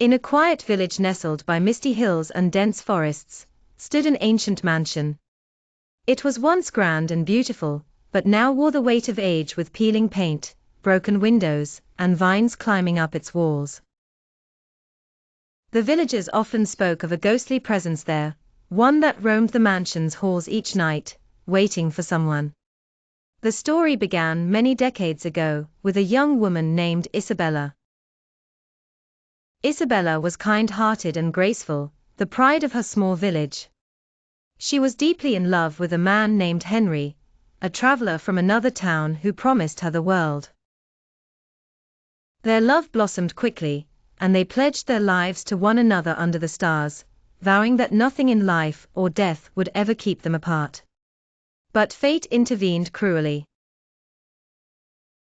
In a quiet village nestled by misty hills and dense forests, stood an ancient mansion. It was once grand and beautiful, but now wore the weight of age with peeling paint, broken windows, and vines climbing up its walls. The villagers often spoke of a ghostly presence there, one that roamed the mansion's halls each night, waiting for someone. The story began many decades ago, with a young woman named Isabella. Isabella was kind-hearted and graceful, the pride of her small village. She was deeply in love with a man named Henry, a traveler from another town who promised her the world. Their love blossomed quickly, and they pledged their lives to one another under the stars, vowing that nothing in life or death would ever keep them apart. But fate intervened cruelly.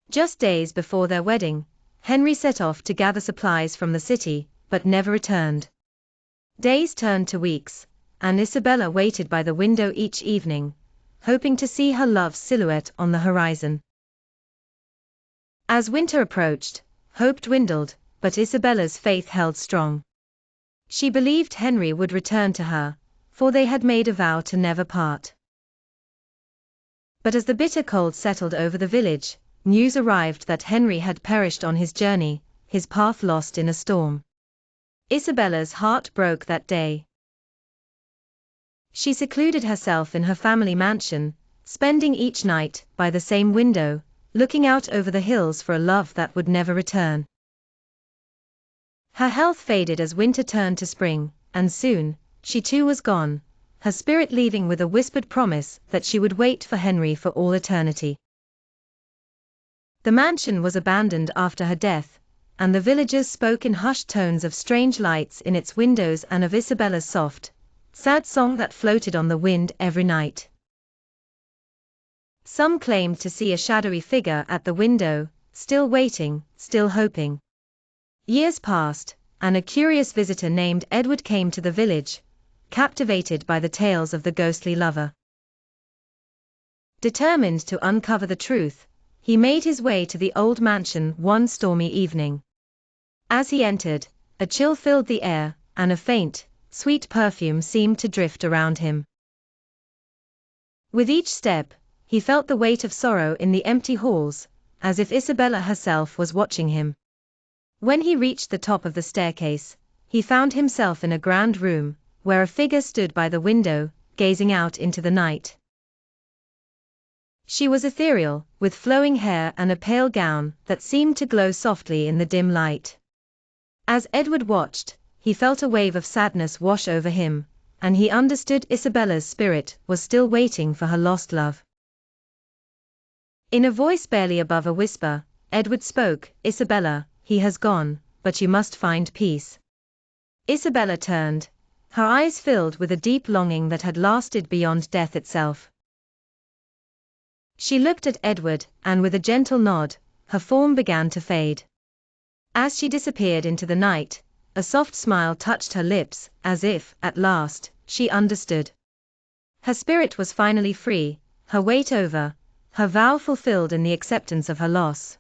Just days before their wedding, Henry set off to gather supplies from the city, but never returned. Days turned to weeks, and Isabella waited by the window each evening, hoping to see her love's silhouette on the horizon. As winter approached, hope dwindled, but Isabella's faith held strong. She believed Henry would return to her, for they had made a vow to never part. But as the bitter cold settled over the village, news arrived that Henry had perished on his journey, his path lost in a storm. Isabella's heart broke that day. She secluded herself in her family mansion, spending each night by the same window, looking out over the hills for a love that would never return. Her health faded as winter turned to spring, and soon, she too was gone, her spirit leaving with a whispered promise that she would wait for Henry for all eternity. The mansion was abandoned after her death, and the villagers spoke in hushed tones of strange lights in its windows and of Isabella's soft, sad song that floated on the wind every night. Some claimed to see a shadowy figure at the window, still waiting, still hoping. Years passed, and a curious visitor named Edward came to the village, captivated by the tales of the ghostly lover. Determined to uncover the truth, he made his way to the old mansion one stormy evening. As he entered, a chill filled the air, and a faint, sweet perfume seemed to drift around him. With each step, he felt the weight of sorrow in the empty halls, as if Isabella herself was watching him. When he reached the top of the staircase, he found himself in a grand room, where a figure stood by the window, gazing out into the night. She was ethereal, with flowing hair and a pale gown that seemed to glow softly in the dim light. As Edward watched, he felt a wave of sadness wash over him, and he understood Isabella's spirit was still waiting for her lost love. In a voice barely above a whisper, Edward spoke, "Isabella, he has gone, but you must find peace." Isabella turned, her eyes filled with a deep longing that had lasted beyond death itself. She looked at Edward, and with a gentle nod, her form began to fade. As she disappeared into the night, a soft smile touched her lips, as if, at last, she understood. Her spirit was finally free, her weight over, her vow fulfilled in the acceptance of her loss.